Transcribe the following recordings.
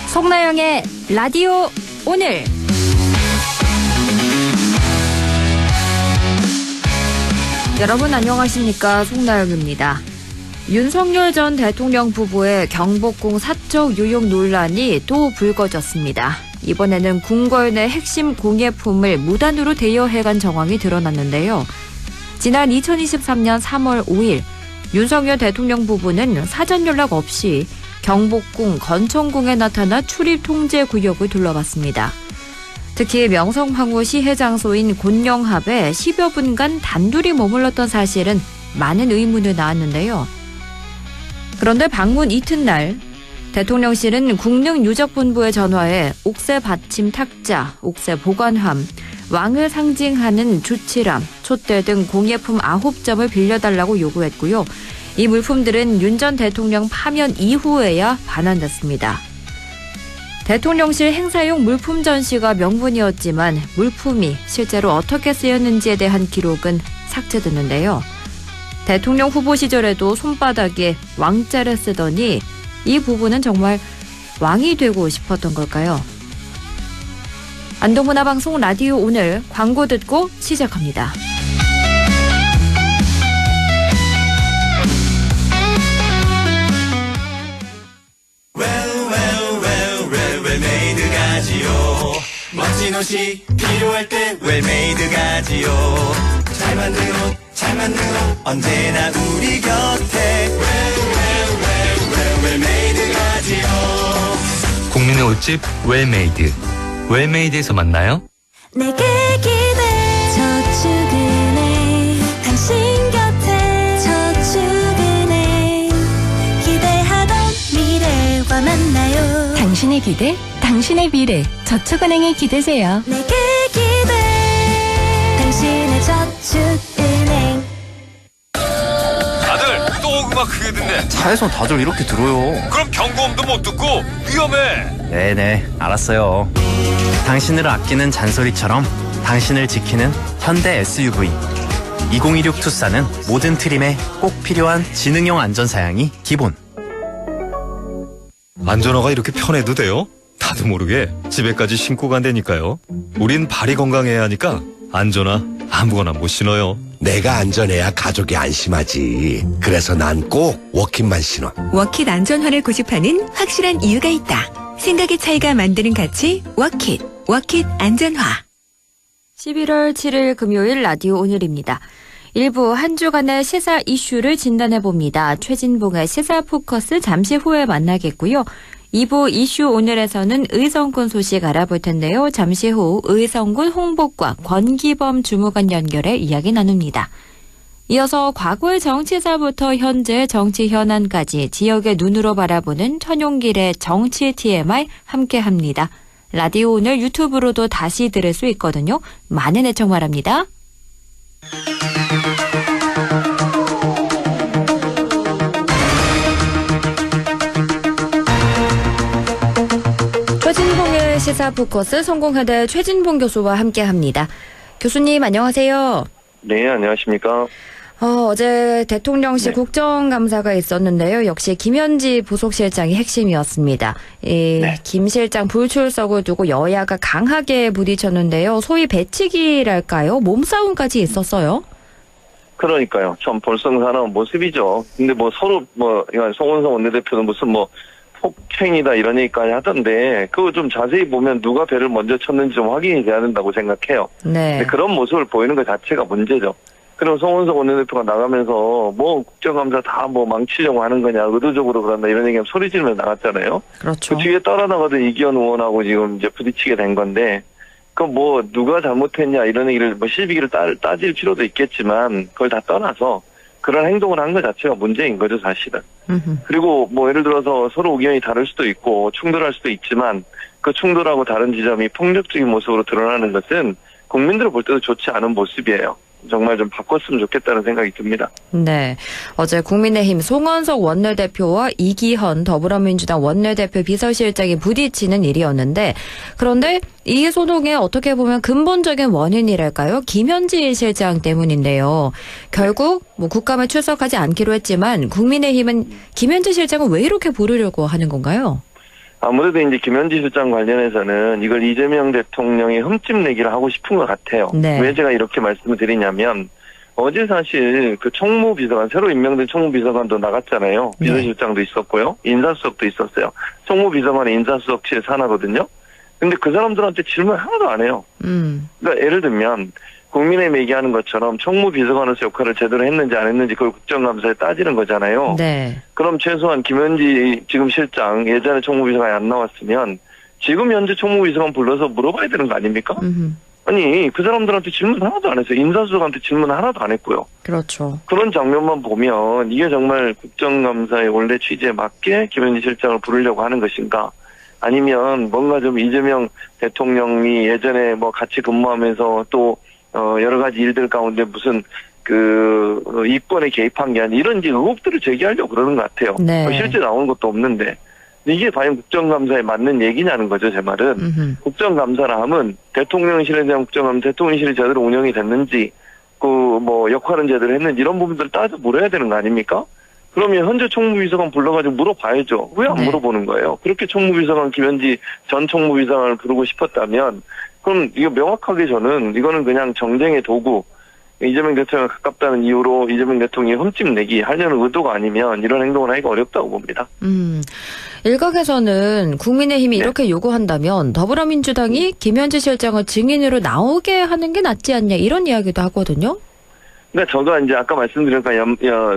송나영의 라디오 오늘. 여러분 안녕하십니까? 송나영입니다. 윤석열 전 대통령 부부의 경복궁 사적 유용 논란이 또 불거졌습니다. 이번에는 궁궐 내 핵심 공예품을 무단으로 대여해간 정황이 드러났는데요. 지난 2023년 3월 5일 윤석열 대통령 부부는 사전 연락 없이 경복궁 건천궁에 나타나 출입 통제 구역을 둘러봤습니다. 특히 명성황후 시해 장소인 곤영합에 10여 분간 단둘이 머물렀던 사실은 많은 의문을 낳았는데요. 그런데 방문 이튿날 대통령실은 국능유적본부에 전화해 옥새 받침 탁자, 옥새 보관함, 왕을 상징하는 주치람, 촛대 등 공예품 9점을 빌려달라고 요구했고요. 이 물품들은 윤 전 대통령 파면 이후에야 반환됐습니다. 대통령실 행사용 물품 전시가 명분이었지만 물품이 실제로 어떻게 쓰였는지에 대한 기록은 삭제됐는데요. 대통령 후보 시절에도 손바닥에 왕자를 쓰더니 이 부부는 정말 왕이 되고 싶었던 걸까요? 안동문화방송 라디오 오늘 광고 듣고 시작합니다. 멋진 옷이 필요할 때 웰메이드 가지요. 잘 만든 옷, 잘 만든 옷 언제나 우리 곁에 웰메이드 가지요. 국민의 옷집 웰메이드. 웰메이드에서 만나요. 내게 기대 저축은행 당신 곁에 저축은행 기대하던 미래와 만나요. 당신의 기대, 당신의 미래, 저축은행에 기대세요. 내게 기대 당신의 저축은행. 아들, 또 음악 크게 듣네. 차에서 다들 이렇게 들어요. 그럼 경고음도 못 듣고 위험해. 네네, 알았어요. 당신을 아끼는 잔소리처럼 당신을 지키는 현대 SUV 2016 투싼은 모든 트림에 꼭 필요한 지능형 안전사양이 기본. 안전화가 이렇게 편해도 돼요? 나도 모르게 집에까지 신고 간다니까요. 우린 발이 건강해야 하니까 안전화 아무거나 못 신어요. 내가 안전해야 가족이 안심하지. 그래서 난 꼭 워킷만 신어. 워킷 안전화를 고집하는 확실한 이유가 있다. 생각의 차이가 만드는 가치 워킷. 워킷 안전화. 11월 7일 금요일 라디오 오늘입니다. 일부 한 주간의 시사 이슈를 진단해봅니다. 최진봉의 시사 포커스 잠시 후에 만나겠고요. 2부 이슈 오늘에서는 의성군 소식 알아볼 텐데요. 잠시 후 의성군 홍보과 권기범 주무관 연결해 이야기 나눕니다. 이어서 과거의 정치사부터 현재 정치 현안까지 지역의 눈으로 바라보는 천용길의 정치 TMI 함께합니다. 라디오 오늘 유튜브로도 다시 들을 수 있거든요. 많은 애청 바랍니다. 최진봉의 시사 포커스 성공회대 최진봉 교수와 함께합니다. 교수님 안녕하세요. 네, 안녕하십니까. 어제 대통령실 국정감사가 있었는데요. 역시 김현지 부속실장이 핵심이었습니다. 김 실장 불출석을 두고 여야가 강하게 부딪혔는데요. 소위 배치기랄까요? 몸싸움까지 있었어요. 그러니까요. 참 볼썽사나운 모습이죠. 근데 서로 송원석 원내대표는 무슨 폭행이다 이런 얘기까지 하던데 그거 좀 자세히 보면 누가 배를 먼저 쳤는지 좀 확인이 돼야 된다고 생각해요. 네. 근데 그런 모습을 보이는 것 자체가 문제죠. 그럼 송원석 원내대표가 나가면서 국정감사 다 망치려고 하는 거냐, 의도적으로 그런다 이런 얘기하면 소리 지르면서 나갔잖아요. 그렇죠. 그 뒤에 따라 나가던 이기현 의원하고 지금 이제 부딪히게 된 건데 그 누가 잘못했냐 이런 얘기를 실비기를 따질 필요도 있겠지만 그걸 다 떠나서 그런 행동을 한 것 자체가 문제인 거죠, 사실은. 그리고 예를 들어서 서로 의견이 다를 수도 있고 충돌할 수도 있지만 그 충돌하고 다른 지점이 폭력적인 모습으로 드러나는 것은 국민들을 볼 때도 좋지 않은 모습이에요. 정말 좀 바꿨으면 좋겠다는 생각이 듭니다. 네. 어제 국민의힘 송원석 원내대표와 이기현 더불어민주당 원내대표 비서실장이 부딪히는 일이었는데 그런데 이 소동의 어떻게 보면 근본적인 원인이랄까요? 김현지 실장 때문인데요. 결국 국감에 출석하지 않기로 했지만 국민의힘은 김현지 실장은 왜 이렇게 부르려고 하는 건가요? 아무래도 이제 김현지 실장 관련해서는 이걸 이재명 대통령이 흠집 내기를 하고 싶은 것 같아요. 네. 왜 제가 이렇게 말씀을 드리냐면 어제 사실 그 총무비서관, 새로 임명된 총무비서관도 나갔잖아요. 네. 비서실장도 있었고요. 인사수석도 있었어요. 총무비서관의 인사수석실 산하거든요. 근데 그 사람들한테 질문 하나도 안 해요. 그러니까 예를 들면 국민의힘 얘기하는 것처럼 총무비서관으로서 역할을 제대로 했는지 안 했는지 그걸 국정감사에 따지는 거잖아요. 네. 그럼 최소한 김현지 지금 실장 예전에 총무비서관이 안 나왔으면 지금 현재 총무비서관 불러서 물어봐야 되는 거 아닙니까? 아니 그 사람들한테 질문 하나도 안 했어요. 인사수석한테 질문 하나도 안 했고요. 그렇죠. 그런 장면만 보면 이게 정말 국정감사의 원래 취지에 맞게 김현지 실장을 부르려고 하는 것인가? 아니면 뭔가 좀 이재명 대통령이 예전에 뭐 같이 근무하면서 또 여러 가지 일들 가운데 무슨 이권에 개입한 게 아닌 이런 이제 의혹들을 제기하려고 그러는 것 같아요. 네. 실제 나온 것도 없는데 이게 과연 국정감사에 맞는 얘기냐는 거죠, 제 말은. 국정감사라 하면 대통령실에 대한 국정감사, 대통령실이 제대로 운영이 됐는지, 역할은 제대로 했는지 이런 부분들을 따져 물어야 되는 거 아닙니까? 그러면 현재 총무비서관 불러가지고 물어봐야죠. 왜 안 물어보는 거예요? 그렇게 총무비서관 김현지 전 총무비서관을 부르고 싶었다면 그럼 이거 명확하게 저는 이거는 그냥 정쟁의 도구, 이재명 대통령에 가깝다는 이유로 이재명 대통령이 흠집 내기 하려는 의도가 아니면 이런 행동을 하기가 어렵다고 봅니다. 일각에서는 국민의힘이 이렇게 요구한다면 더불어민주당이 김현지 실장을 증인으로 나오게 하는 게 낫지 않냐 이런 이야기도 하거든요. 그러니까 저도 이제 아까 말씀드린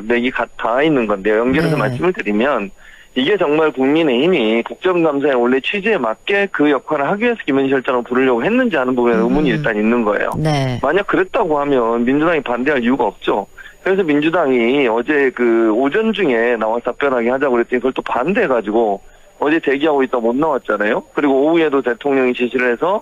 맥이 닿아 있는 건데요. 연결해서 말씀을 드리면 이게 정말 국민의힘이 국정감사의 원래 취지에 맞게 그 역할을 하기 위해서 김현지 실장을 부르려고 했는지 하는 부분에 의문이 일단 있는 거예요. 네. 만약 그랬다고 하면 민주당이 반대할 이유가 없죠. 그래서 민주당이 어제 오전 중에 나와서 답변하게 하자고 그랬더니 그걸 또 반대해가지고 어제 대기하고 있다 못 나왔잖아요. 그리고 오후에도 대통령이 지시를 해서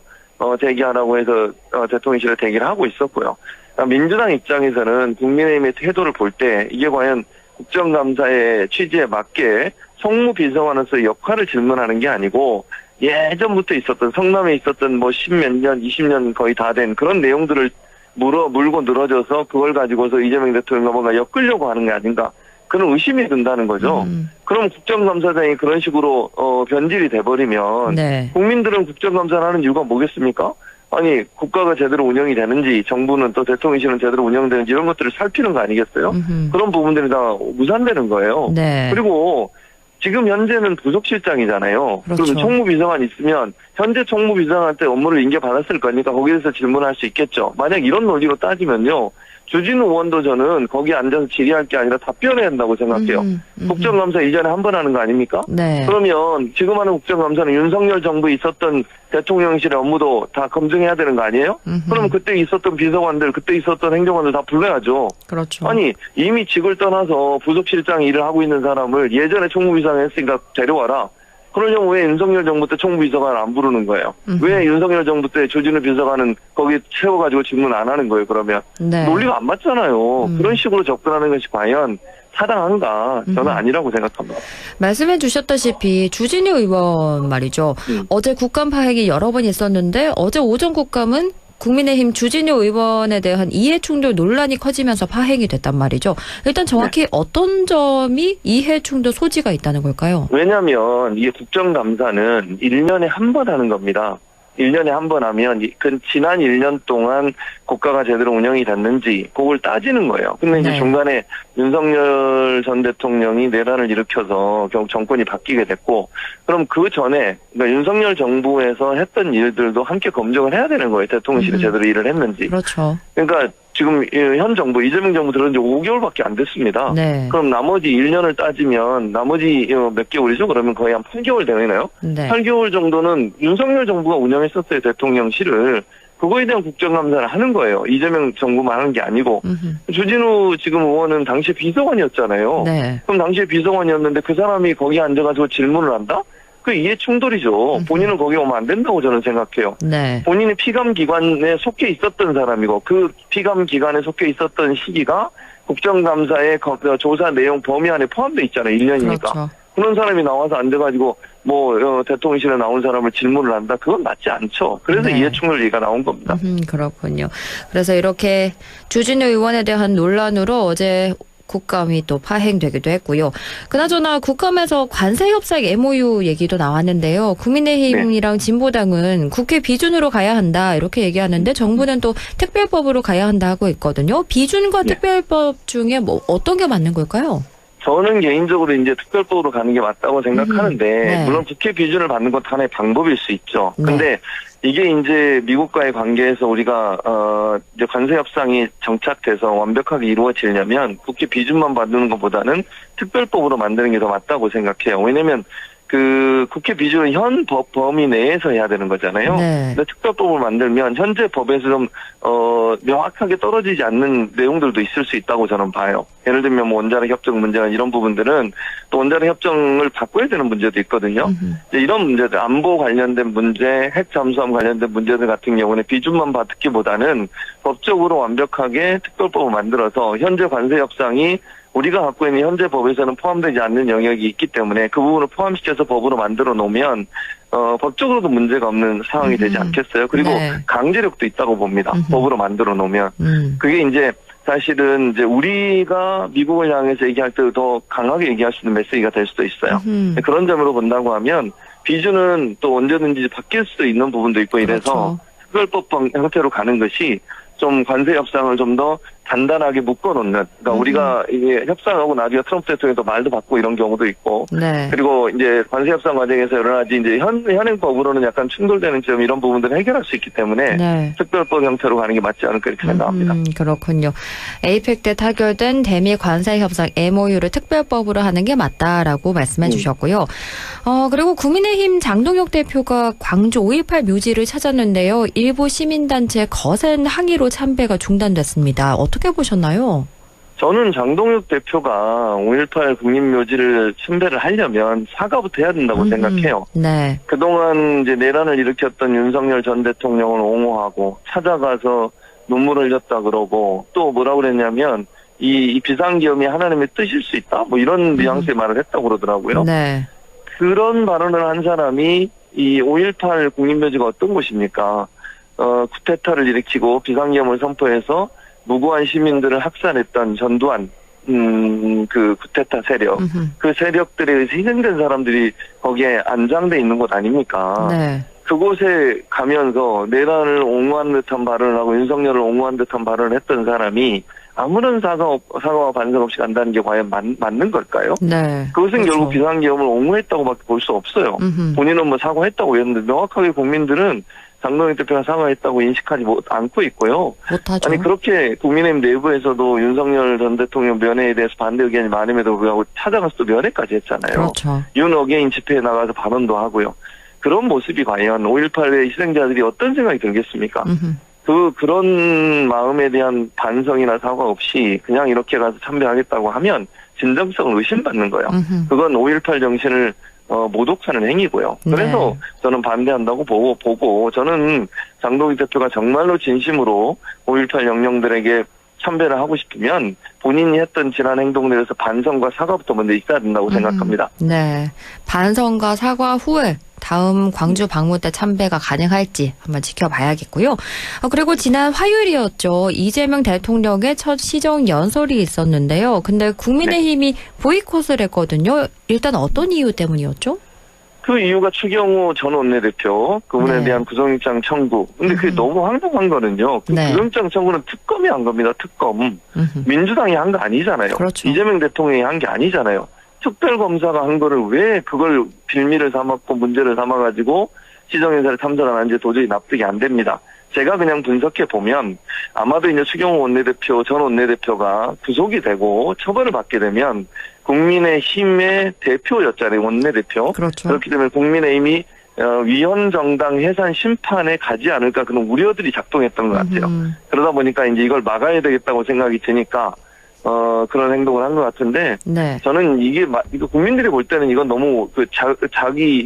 대기하라고 해서 대통령실에 대기를 하고 있었고요. 그러니까 민주당 입장에서는 국민의힘의 태도를 볼 때 이게 과연 국정감사의 취지에 맞게 총무비서관으로서 역할을 질문하는 게 아니고 예전부터 있었던 성남에 있었던 십몇 년, 20년 거의 다 된 그런 내용들을 물고 늘어져서 그걸 가지고서 이재명 대통령과 뭔가 엮으려고 하는 게 아닌가 그런 의심이 든다는 거죠. 그럼 국정감사장이 그런 식으로 변질이 돼버리면 네. 국민들은 국정감사를 하는 이유가 뭐겠습니까? 아니 국가가 제대로 운영이 되는지 정부는 또 대통령실은 제대로 운영되는지 이런 것들을 살피는 거 아니겠어요? 그런 부분들이 다 무산되는 거예요. 네. 그리고 지금 현재는 부속실장이잖아요. 그렇죠. 그럼 총무비서관 있으면 현재 총무비서관한테 업무를 인계받았을 거니까 거기에서 질문할 수 있겠죠. 만약 이런 논리로 따지면요. 주진우 의원도 저는 거기 앉아서 질의할 게 아니라 답변해야 한다고 생각해요. 국정감사 이전에 한 번 하는 거 아닙니까? 네. 그러면 지금 하는 국정감사는 윤석열 정부에 있었던 대통령실의 업무도 다 검증해야 되는 거 아니에요? 그럼 그때 있었던 비서관들, 그때 있었던 행정관들 다 불러야죠. 그렇죠. 아니 이미 직을 떠나서 부속실장 일을 하고 있는 사람을 예전에 총무비서관 했으니까 데려와라. 그러려면 왜 윤석열 정부 때 총무비서관을 안 부르는 거예요? 왜 윤석열 정부 때 조진우 비서관은 거기 채워가지고 질문 안 하는 거예요, 그러면? 네. 논리가 안 맞잖아요. 그런 식으로 접근하는 것이 과연 타당한가? 저는 아니라고 생각합니다. 말씀해 주셨다시피 주진우 의원 말이죠. 어제 국감 파행이 여러 번 있었는데 어제 오전 국감은 국민의힘 주진우 의원에 대한 이해충돌 논란이 커지면서 파행이 됐단 말이죠. 일단 정확히 어떤 점이 이해충돌 소지가 있다는 걸까요? 왜냐하면 이게 국정감사는 1년에 한 번 하는 겁니다. 1년에 한 번 하면 지난 1년 동안 국가가 제대로 운영이 됐는지 그걸 따지는 거예요. 근데 이제 중간에 윤석열 전 대통령이 내란을 일으켜서 결국 정권이 바뀌게 됐고 그럼 그 전에 그러니까 윤석열 정부에서 했던 일들도 함께 검증을 해야 되는 거예요. 대통령실이 제대로 일을 했는지. 그렇죠. 그러니까 지금 현 정부 이재명 정부 들어온 지 5개월밖에 안 됐습니다. 네. 그럼 나머지 1년을 따지면 나머지 몇 개월이죠? 그러면 거의 한 8개월 되나요? 네. 8개월 정도는 윤석열 정부가 운영했었어요. 대통령실을. 그거에 대한 국정감사를 하는 거예요. 이재명 정부만 하는 게 아니고. 주진우 지금 의원은 당시 비서관이었잖아요. 네. 그럼 당시에 비서관이었는데 그 사람이 거기 앉아가지고 질문을 한다? 그 이해 충돌이죠. 본인은 거기 오면 안 된다고 저는 생각해요. 네. 본인이 피감 기관에 속해 있었던 사람이고 그 피감 기관에 속해 있었던 시기가 국정감사의 조사 내용 범위 안에 포함되어 있잖아요. 1년이니까. 그렇죠. 그런 사람이 나와서 안 돼가지고 대통령실에 나온 사람을 질문을 한다. 그건 맞지 않죠. 그래서 네. 이해충돌 얘기가 나온 겁니다. 그렇군요. 그래서 이렇게 주진우 의원에 대한 논란으로 어제 국감이 또 파행되기도 했고요. 그나저나 국감에서 관세협상 MOU 얘기도 나왔는데요. 국민의힘이랑 진보당은 국회 비준으로 가야 한다 이렇게 얘기하는데 정부는 또 특별법으로 가야 한다 하고 있거든요. 비준과 특별법 중에 뭐 어떤 게 맞는 걸까요? 저는 개인적으로 이제 특별법으로 가는 게 맞다고 생각하는데 네. 물론 국회 비준을 받는 것도 하나의 방법일 수 있죠. 네. 근데 이게 이제 미국과의 관계에서 우리가 이제 관세 협상이 정착돼서 완벽하게 이루어지려면 국회 비준만 받는 것보다는 특별법으로 만드는 게 더 맞다고 생각해요. 왜냐면 그 국회 비준은 현 법 범위 내에서 해야 되는 거잖아요. 네. 근데 특별법을 만들면 현재 법에서 좀 명확하게 떨어지지 않는 내용들도 있을 수 있다고 저는 봐요. 예를 들면 뭐 원자력 협정 문제나 이런 부분들은 또 원자력 협정을 바꿔야 되는 문제도 있거든요. 이제 이런 문제들, 안보 관련된 문제, 핵 잠수함 관련된 문제들 같은 경우는 비준만 받기보다는 법적으로 완벽하게 특별법을 만들어서 현재 관세 협상이 우리가 갖고 있는 현재 법에서는 포함되지 않는 영역이 있기 때문에 그 부분을 포함시켜서 법으로 만들어 놓으면 법적으로도 문제가 없는 상황이 되지 않겠어요. 그리고 네. 강제력도 있다고 봅니다. 법으로 만들어 놓으면. 그게 이제 사실은 이제 우리가 미국을 향해서 얘기할 때 더 강하게 얘기할 수 있는 메시지가 될 수도 있어요. 그런 점으로 본다고 하면 비준은 또 언제든지 바뀔 수도 있는 부분도 있고 이래서 특별법 형태로 가는 것이 좀 관세 협상을 좀 더 단단하게 묶어놓는, 그러니까 우리가 이게 협상하고 나중에 트럼프 대통령도 말도 받고 이런 경우도 있고, 네. 그리고 이제 관세 협상 과정에서 여러 가지 이제 현행법으로는 약간 충돌되는 점 이런 부분들을 해결할 수 있기 때문에 네. 특별법 형태로 가는 게 맞지 않을까 이렇게 생각합니다. 그렇군요. 에이펙 때 타결된 대미 관세 협상 MOU를 특별법으로 하는 게 맞다라고 말씀해 주셨고요. 그리고 국민의힘 장동혁 대표가 광주 5.18 묘지를 찾았는데요. 일부 시민단체 거센 항의로 참배가 중단됐습니다. 어떻게 보셨나요? 저는 장동혁 대표가 5.18 국립묘지를 참배를 하려면 사과부터 해야 된다고 생각해요. 네. 그동안 이제 내란을 일으켰던 윤석열 전 대통령을 옹호하고 찾아가서 눈물을 흘렸다 그러고 또 뭐라고 그랬냐면 이 비상계엄이 하나님의 뜻일 수 있다 뭐 이런 뉘앙스의 말을 했다고 그러더라고요. 네. 그런 발언을 한 사람이 이 5.18 국립묘지가 어떤 곳입니까? 쿠데타를 일으키고 비상계엄을 선포해서 무고한 시민들을 학살했던 전두환 그 쿠데타 세력, 그 세력들에 의해서 희생된 사람들이 거기에 안장돼 있는 곳 아닙니까? 네. 그곳에 가면서 내란을 옹호한 듯한 발언을 하고 윤석열을 옹호한 듯한 발언을 했던 사람이 아무런 사과와 반성 없이 간다는 게 과연 맞는 걸까요? 네. 그것은 그렇죠. 결국 비상계엄을 옹호했다고밖에 볼 수 없어요. 본인은 뭐 사과했다고 했는데 명확하게 국민들은 장동혁 대표가 사과했다고 인식하지 않고 있고요. 못하죠. 아니 그렇게 국민의힘 내부에서도 윤석열 전 대통령 면회에 대해서 반대 의견이 많음에도 불구하고 찾아가서 또 면회까지 했잖아요. 그렇죠. 윤 어게인 집회에 나가서 발언도 하고요. 그런 모습이 과연 5.18의 희생자들이 어떤 생각이 들겠습니까? 그런 마음에 대한 반성이나 사과 없이 그냥 이렇게 가서 참배하겠다고 하면 진정성을 의심받는 거예요. 그건 5.18 정신을 모독하는 행위고요. 그래서 저는 반대한다고 보고 저는 장동혁 대표가 정말로 진심으로 5.18 영령들에게 참배를 하고 싶으면 본인이 했던 지난 행동에 대해서 반성과 사과부터 먼저 있어야 된다고 생각합니다. 네. 반성과 사과 후에 다음 광주 방문 때 참배가 가능할지 한번 지켜봐야겠고요. 그리고 지난 화요일이었죠. 이재명 대통령의 첫 시정 연설이 있었는데요. 근데 국민의힘이 보이콧을 했거든요. 일단 어떤 이유 때문이었죠? 그 이유가 추경호 전 원내대표 그분에 대한 구속영장 청구. 근데 그게 너무 황당한 거는요. 그 구속영장 청구는 특검이 한 겁니다. 특검. 민주당이 한 거 아니잖아요. 그렇죠. 이재명 대통령이 한 게 아니잖아요. 특별검사가 한 거를 왜 그걸 빌미를 삼았고 문제를 삼아가지고 시정연설에 참석하는지 도저히 납득이 안 됩니다. 제가 그냥 분석해 보면 아마도 이제 추경호 원내대표 전 원내대표가 구속이 되고 처벌을 받게 되면 국민의힘의 대표였잖아요. 원내대표. 그렇죠. 그렇기 때문에 국민의힘이 위헌정당 해산 심판에 가지 않을까 그런 우려들이 작동했던 것 같아요. 그러다 보니까 이제 이걸 막아야 되겠다고 생각이 드니까 그런 행동을 한 것 같은데, 네. 저는 이거 국민들이 볼 때는 이건 너무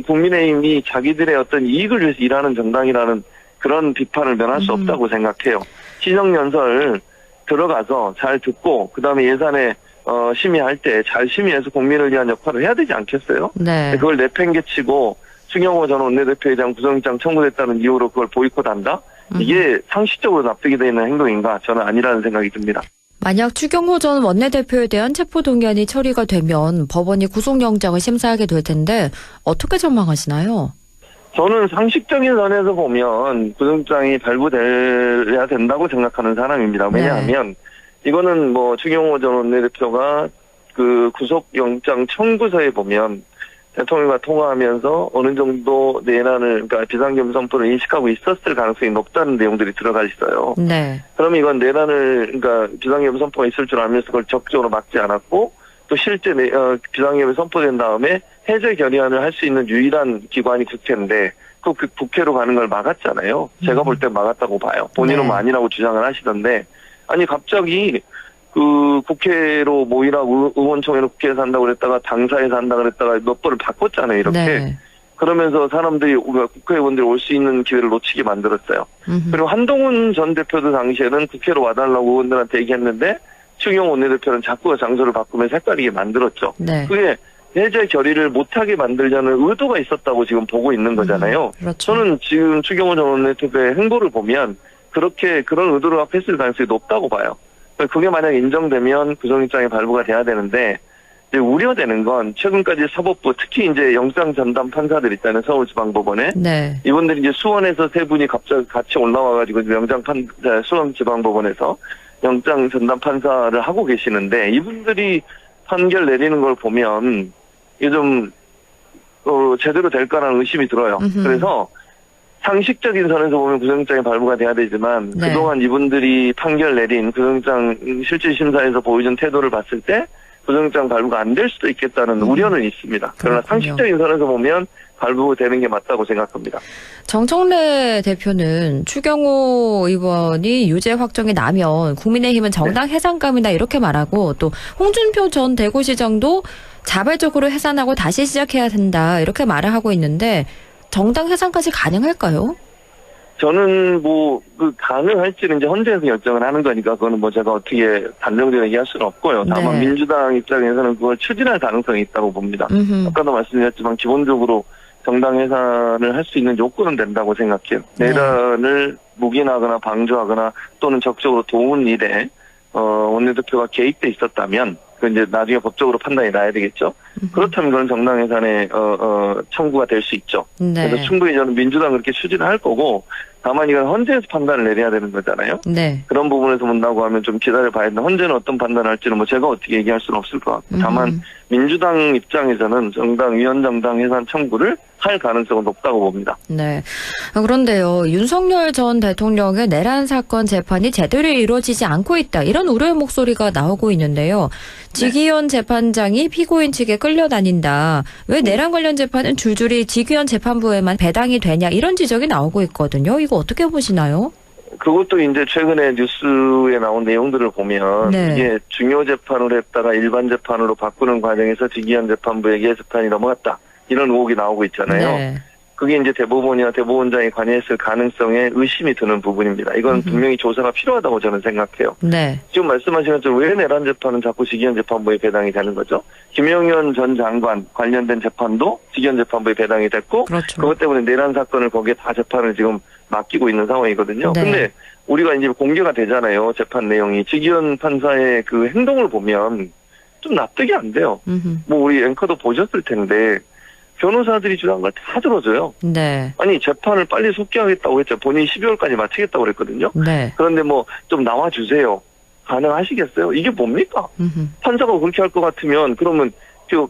국민의힘이 자기들의 어떤 이익을 위해서 일하는 정당이라는 그런 비판을 면할 수 없다고 생각해요. 시정연설 들어가서 잘 듣고, 그 다음에 예산에 심의할 때 잘 심의해서 국민을 위한 역할을 해야 되지 않겠어요? 네. 그걸 내팽개치고 추경호 전 원내대표에 대한 구속영장 청구됐다는 이유로 그걸 보이콧한다? 이게 상식적으로 납득이 되는 행동인가? 저는 아니라는 생각이 듭니다. 만약 추경호 전 원내대표에 대한 체포동의안이 처리가 되면 법원이 구속영장을 심사하게 될 텐데 어떻게 전망하시나요? 저는 상식적인 선에서 보면 구속영장이 발부돼야 된다고 생각하는 사람입니다. 왜냐하면 이거는 뭐 추경호 전 원내대표가 그 구속영장 청구서에 보면 대통령과 통화하면서 어느 정도 내란을, 그러니까 비상계엄 선포를 인식하고 있었을 가능성이 높다는 내용들이 들어가 있어요. 네. 그러면 이건 내란을, 그러니까 비상계엄 선포가 있을 줄 알면서 그걸 적극적으로 막지 않았고, 또 실제 비상계엄이 선포된 다음에 해제 결의안을 할 수 있는 유일한 기관이 국회인데, 그 국회로 가는 걸 막았잖아요. 제가 볼 때 막았다고 봐요. 본인은 뭐 아니라고 주장을 하시던데, 아니 갑자기 그 국회로 모이라고 의원총회로 국회에서 한다고 그랬다가 당사에서 한다고 그랬다가 몇 번을 바꿨잖아요, 이렇게. 네. 그러면서 사람들이, 국회의원들이 올 수 있는 기회를 놓치게 만들었어요. 그리고 한동훈 전 대표도 당시에는 국회로 와달라고 의원들한테 얘기했는데 추경호 원내대표는 자꾸 장소를 바꾸면서 헷갈리게 만들었죠. 네. 그게 해제 결의를 못하게 만들자는 의도가 있었다고 지금 보고 있는 거잖아요. 그렇죠. 저는 지금 추경호 전 원내대표의 행보를 보면 그런 의도로 합했을 가능성이 높다고 봐요. 그게 만약 인정되면 구속영장이 발부가 돼야 되는데, 이제 우려되는 건 최근까지 사법부, 특히 이제 영장 전담 판사들 있잖아요, 서울지방법원에. 네. 이분들이 이제 수원에서 세 분이 갑자기 같이 올라와가지고 수원지방법원에서 영장 전담 판사를 하고 계시는데, 이분들이 판결 내리는 걸 보면 이게 좀 제대로 될까라는 의심이 들어요. 그래서 상식적인 선에서 보면 구속영장이 발부가 돼야 되지만 그동안 이분들이 판결 내린 구속영장 실질 심사에서 보여준 태도를 봤을 때 구속영장 발부가 안 될 수도 있겠다는 우려는 있습니다. 그러나 상식적인 선에서 보면 발부되는 게 맞다고 생각합니다. 정청래 대표는 추경호 의원이 유죄 확정이 나면 국민의힘은 정당 해산감이다 이렇게 말하고, 또 홍준표 전 대구시장도 자발적으로 해산하고 다시 시작해야 된다 이렇게 말을 하고 있는데, 정당 해산까지 가능할까요? 저는 가능할지는 이제 헌재에서 결정을 하는 거니까 그거는 뭐 제가 어떻게 단정적으로 얘기할 수는 없고요. 다만 민주당 입장에서는 그걸 추진할 가능성이 있다고 봅니다. 아까도 말씀드렸지만 기본적으로 정당 해산을 할 수 있는 요건은 된다고 생각해요. 내란을 묵인하거나 방조하거나 또는 적극적으로 도운 일에 원내대표가 개입돼 있었다면 그 이제 나중에 법적으로 판단이 나야 되겠죠. 그렇다면 그건 정당 해산의 청구가 될 수 있죠. 그래서 충분히 저는 민주당 그렇게 추진을 할 거고, 다만 이건 헌재에서 판단을 내려야 되는 거잖아요. 네. 그런 부분에서 본다고 하면 좀 기다려봐야 되는데, 헌재는 어떤 판단을 할지는 뭐 제가 어떻게 얘기할 수는 없을 것 같고, 다만 민주당 입장에서는 위원정당 해산 청구를 할 가능성은 높다고 봅니다. 네. 그런데요, 윤석열 전 대통령의 내란 사건 재판이 제대로 이루어지지 않고 있다, 이런 우려의 목소리가 나오고 있는데요. 지기현 재판장이 피고인 측에 끌려다닌다, 왜 내란 관련 재판은 줄줄이 지기현 재판부에만 배당이 되냐, 이런 지적이 나오고 있거든요. 이거 어떻게 보시나요? 그것도 이제 최근에 뉴스에 나온 내용들을 보면 이게 중요 재판을 했다가 일반 재판으로 바꾸는 과정에서 지기현 재판부에게 재판이 넘어갔다, 이런 의혹이 나오고 있잖아요. 그게 이제 대법원이나 대법원장이 관여했을 가능성에 의심이 드는 부분입니다. 이건 분명히 조사가 필요하다고 저는 생각해요. 지금 말씀하신 것처럼 왜 내란 재판은 자꾸 지기현 재판부에 배당이 되는 거죠? 김영현 전 장관 관련된 재판도 지기현 재판부에 배당이 됐고, 그것 때문에 내란 사건을 거기에 다 재판을 지금 맡기고 있는 상황이거든요. 근데 우리가 이제 공개가 되잖아요, 재판 내용이. 지기현 판사의 그 행동을 보면 좀 납득이 안 돼요. 뭐 우리 앵커도 보셨을 텐데 변호사들이 주장한 걸 다 들어줘요. 아니 재판을 빨리 속기하겠다고 했죠. 본인이 12월까지 마치겠다고 그랬거든요. 그런데 뭐 좀 나와주세요. 가능하시겠어요? 이게 뭡니까? 판사가 그렇게 할 것 같으면 그러면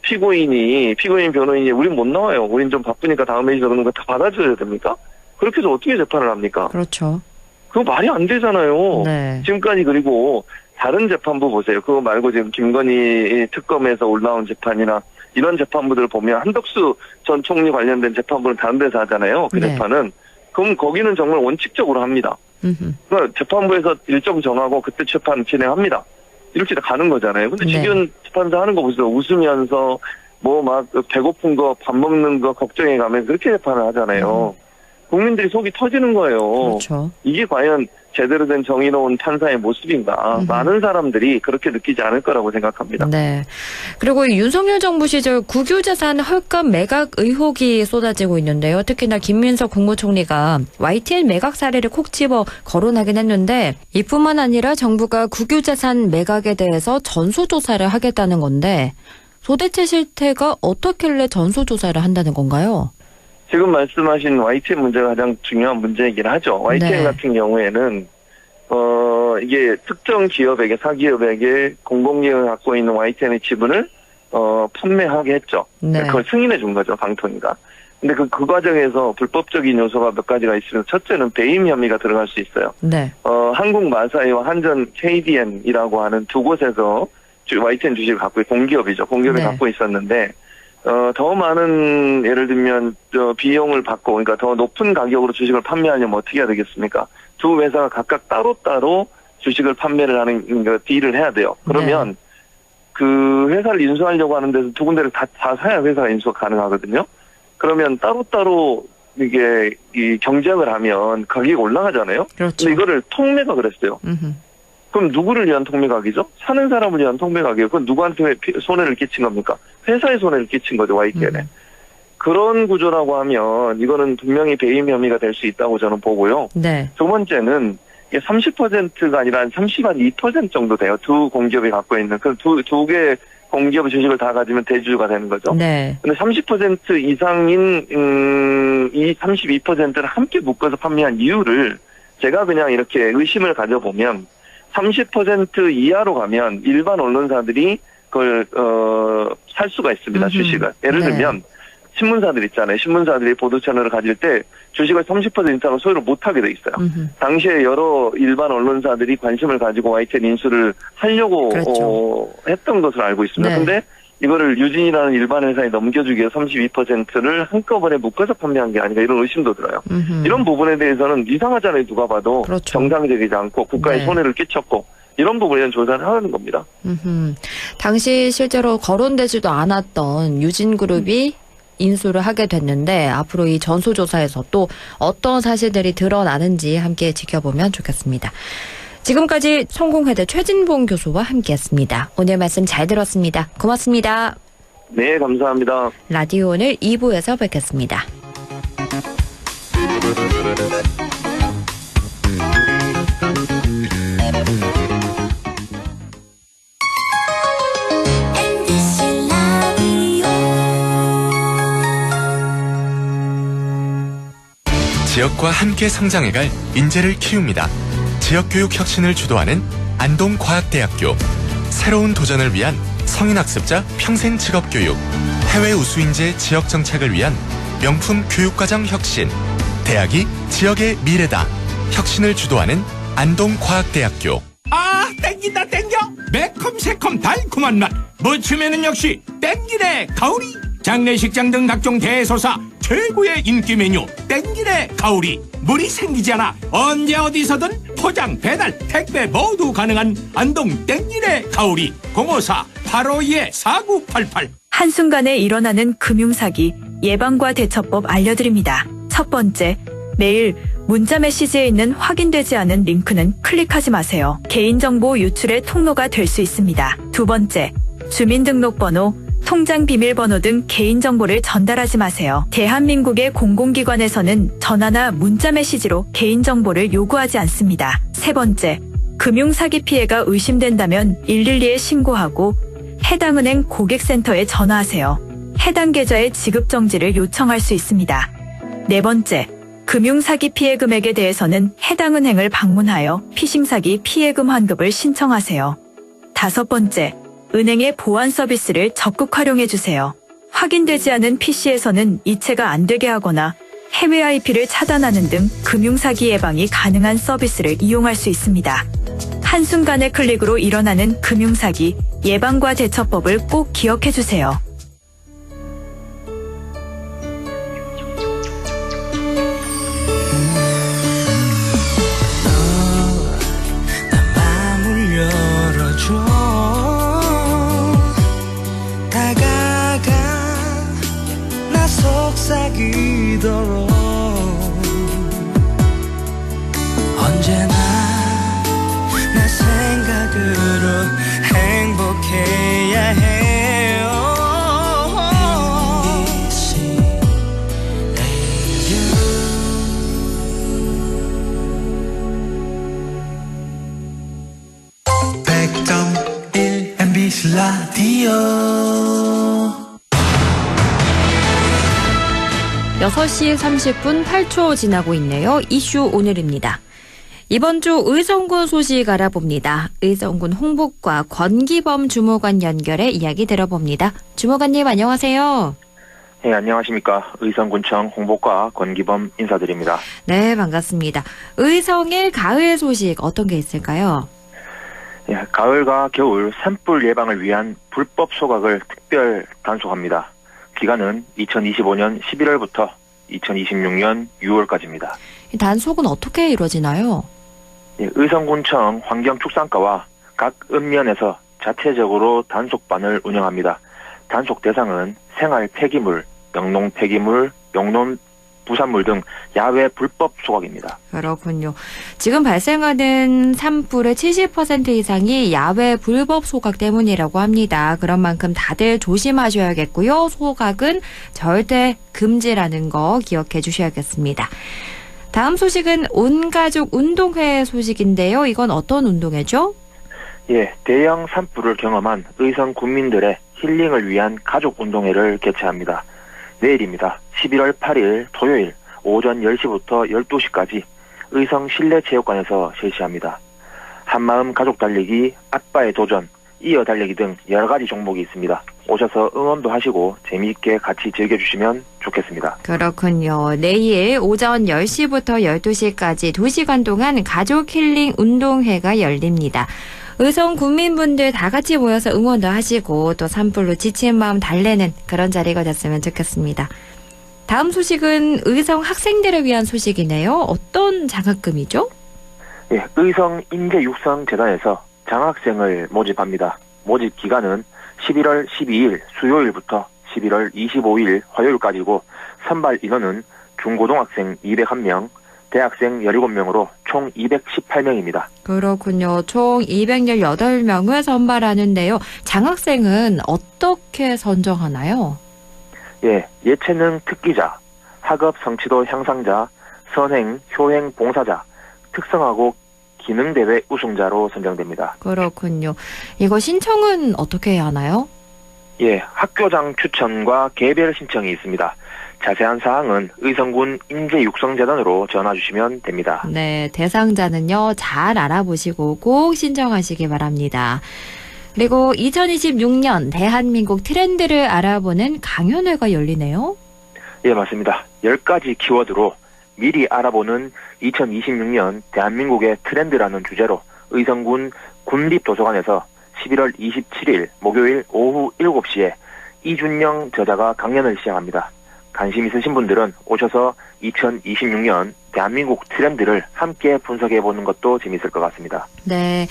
피고인 변호인이 우린 못 나와요, 우린 좀 바쁘니까 다음에 있어, 그런 거 다 받아줘야 됩니까? 그렇게 해서 어떻게 재판을 합니까? 그렇죠. 그거 말이 안 되잖아요. 지금까지. 그리고 다른 재판부 보세요. 그거 말고 지금 김건희 특검에서 올라온 재판이나 이런 재판부들을 보면 한덕수 전 총리 관련된 재판부는 다른 데서 하잖아요. 그 재판은. 그럼 거기는 정말 원칙적으로 합니다. 그러니까 재판부에서 일정 정하고 그때 재판 진행합니다. 이렇게 다 가는 거잖아요. 근데 네. 주변 재판사 하는 거 보세요. 웃으면서 뭐 막 배고픈 거 밥 먹는 거 걱정해 가면 그렇게 재판을 하잖아요. 국민들이 속이 터지는 거예요. 그렇죠. 이게 과연 제대로 된 정의로운 판사의 모습인가. 많은 사람들이 그렇게 느끼지 않을 거라고 생각합니다. 네. 그리고 윤석열 정부 시절 국유재산 헐값 매각 의혹이 쏟아지고 있는데요. 특히나 김민석 국무총리가 YTN 매각 사례를 콕 집어 거론하긴 했는데 이뿐만 아니라 정부가 국유재산 매각에 대해서 전수조사를 하겠다는 건데 도대체 실태가 어떻길래 전수조사를 한다는 건가요? 지금 말씀하신 YTN 문제가 가장 중요한 문제이긴 하죠. YTN 네. 같은 경우에는 이게 특정 기업에게 사기업에게 공공기관을 갖고 있는 YTN의 지분을 판매하게 했죠. 네. 그걸 승인해 준 거죠, 방통위가. 근데 그 과정에서 불법적인 요소가 몇 가지가 있으면 첫째는 배임 혐의가 들어갈 수 있어요. 네. 한국 마사이와 한전 KDN이라고 하는 두 곳에서 YTN 주식을 갖고 공기업이죠. 공기업을 네. 갖고 있었는데 더 많은 예를 들면 비용을 받고 그러니까 더 높은 가격으로 주식을 판매하려면 어떻게 해야 되겠습니까? 두 회사가 각각 따로따로 주식을 판매를 하는 딜을 해야 돼요. 그러면 그 회사를 인수하려고 하는 데서 두 군데를 다 사야 회사가 인수가 가능하거든요. 그러면 따로따로 이게 이 경쟁을 하면 가격이 올라가잖아요. 그렇죠. 근데 이거를 통매가 그랬어요. 그럼 누구를 위한 통매각이죠? 사는 사람을 위한 통매각이에요. 그건 누구한테 손해를 끼친 겁니까? 회사에 손해를 끼친 거죠, YTN에. 그런 구조라고 하면 이거는 분명히 배임 혐의가 될 수 있다고 저는 보고요. 네. 두 번째는 이게 30%가 아니라 한 32% 정도 돼요. 두 공기업이 갖고 있는. 그 두 개 공기업 주식을 다 가지면 대주주가 되는 거죠. 네. 근데 30% 이상인 이 32%를 함께 묶어서 판매한 이유를 제가 그냥 이렇게 의심을 가져보면 30% 이하로 가면 일반 언론사들이 그걸 살 수가 있습니다. 주식을. 예를 네. 들면 신문사들 있잖아요. 신문사들이 보도 채널을 가질 때 주식을 30% 이상으로 소유를 못하게 돼 있어요. 당시에 여러 일반 언론사들이 관심을 가지고 YTN 인수를 하려고 그렇죠. 했던 것으로 알고 있습니다. 네. 근데 이거를 유진이라는 일반 회사에 넘겨주기 위해 32%를 한꺼번에 묶어서 판매한 게 아닌가 이런 의심도 들어요. 이런 부분에 대해서는 이상하잖아요. 누가 봐도. 그렇죠. 정상적이지 않고 국가에 네. 손해를 끼쳤고 이런 부분에 대한 조사를 하는 겁니다. 당시 실제로 거론되지도 않았던 유진그룹이 인수를 하게 됐는데 앞으로 이 전수조사에서 또 어떤 사실들이 드러나는지 함께 지켜보면 좋겠습니다. 지금까지 성공회대 최진봉 교수와 함께했습니다. 오늘 말씀 잘 들었습니다. 고맙습니다. 네, 감사합니다. 라디오 오늘 2부에서 뵙겠습니다. MBC 라디오 지역과 함께 성장해갈 인재를 키웁니다. 지역교육 혁신을 주도하는 안동과학대학교. 새로운 도전을 위한 성인학습자 평생 직업교육. 해외 우수인재 지역정착을 위한 명품 교육과정 혁신. 대학이 지역의 미래다. 혁신을 주도하는 안동과학대학교. 아, 땡긴다 땡겨. 매콤새콤 달콤한 맛. 무침에는 역시 땡기네 가오리. 장례식장 등 각종 대소사 최고의 인기 메뉴 땡기네 가오리. 물이 생기지 않아 언제 어디서든 포장 배달 택배 모두 가능한 안동 땡기네 가오리. 054-852-4988. 한순간에 일어나는 금융사기 예방과 대처법 알려드립니다. 첫 번째, 매일 문자 메시지에 있는 확인되지 않은 링크는 클릭하지 마세요. 개인정보 유출의 통로가 될 수 있습니다. 두 번째, 주민등록번호, 통장 비밀번호 등 개인정보를 전달하지 마세요. 대한민국의 공공기관에서는 전화나 문자 메시지로 개인정보를 요구하지 않습니다. 세 번째, 금융사기 피해가 의심된다면 112에 신고하고 해당 은행 고객센터에 전화하세요. 해당 계좌의 지급정지를 요청할 수 있습니다. 네 번째, 금융사기 피해 금액에 대해서는 해당 은행을 방문하여 피싱사기 피해금 환급을 신청하세요. 다섯 번째, 은행의 보안 서비스를 적극 활용해주세요. 확인되지 않은 PC에서는 이체가 안 되게 하거나 해외 IP를 차단하는 등 금융사기 예방이 가능한 서비스를 이용할 수 있습니다. 한순간의 클릭으로 일어나는 금융사기 예방과 대처법을 꼭 기억해주세요. 난 마음을 열어줘. MBC 라디오 6시 30분 8초 지나고 있네요. 이슈 오늘입니다. 이번 주 의성군 소식 알아봅니다. 의성군 홍보과 권기범 주무관 연결해 이야기 들어봅니다. 주무관님 안녕하세요. 네, 안녕하십니까. 의성군청 홍보과 권기범 인사드립니다. 네, 반갑습니다. 의성의 가을 소식 어떤 게 있을까요? 예, 가을과 겨울 산불 예방을 위한 불법 소각을 특별 단속합니다. 기간은 2025년 11월부터 2026년 6월까지입니다. 단속은 어떻게 이루어지나요? 예, 의성군청 환경축산과와 각 읍면에서 자체적으로 단속반을 운영합니다. 단속 대상은 생활 폐기물, 영농 폐기물, 영농 부산물 등 야외 불법 소각입니다. 그렇군요. 지금 발생하는 산불의 70% 이상이 야외 불법 소각 때문이라고 합니다. 그런 만큼 다들 조심하셔야겠고요. 소각은 절대 금지라는 거 기억해 주셔야겠습니다. 다음 소식은 온가족 운동회 소식인데요. 이건 어떤 운동회죠? 예, 대형 산불을 경험한 의성 군민들의 힐링을 위한 가족 운동회를 개최합니다. 내일입니다. 11월 8일 토요일 오전 10시부터 12시까지 의성 실내체육관에서 실시합니다. 한마음 가족 달리기, 아빠의 도전, 이어 달리기 등 여러 가지 종목이 있습니다. 오셔서 응원도 하시고 재미있게 같이 즐겨주시면 좋겠습니다. 그렇군요. 내일 오전 10시부터 12시까지 2시간 동안 가족 힐링 운동회가 열립니다. 의성 군민분들 다 같이 모여서 응원도 하시고 또 산불로 지친 마음 달래는 그런 자리가 됐으면 좋겠습니다. 다음 소식은 의성 학생들을 위한 소식이네요. 어떤 장학금이죠? 예, 의성 인재육성재단에서 장학생을 모집합니다. 모집 기간은 11월 12일 수요일부터 11월 25일 화요일까지고 선발 인원은 중고등학생 201명, 대학생 17명으로 총 218명입니다. 그렇군요. 총 218명을 선발하는데요. 장학생은 어떻게 선정하나요? 예, 예체능 특기자, 학업 성취도 향상자, 선행, 효행 봉사자, 특성화고 기능대회 우승자로 선정됩니다. 그렇군요. 이거 신청은 어떻게 해야 하나요? 예, 학교장 추천과 개별 신청이 있습니다. 자세한 사항은 의성군 인재육성재단으로 전화 주시면 됩니다. 네, 대상자는요, 잘 알아보시고 꼭 신청하시기 바랍니다. 그리고 2026년 대한민국 트렌드를 알아보는 강연회가 열리네요. 예, 맞습니다. 10가지 키워드로 미리 알아보는 2026년 대한민국의 트렌드라는 주제로 의성군 군립도서관에서 11월 27일 목요일 오후 7시에 이준영 저자가 강연을 시작합니다. 관심 있으신 분들은 오셔서 2026년 대한민국 트렌드를 함께 분석해보는 것도 재밌을 것 같습니다. 네.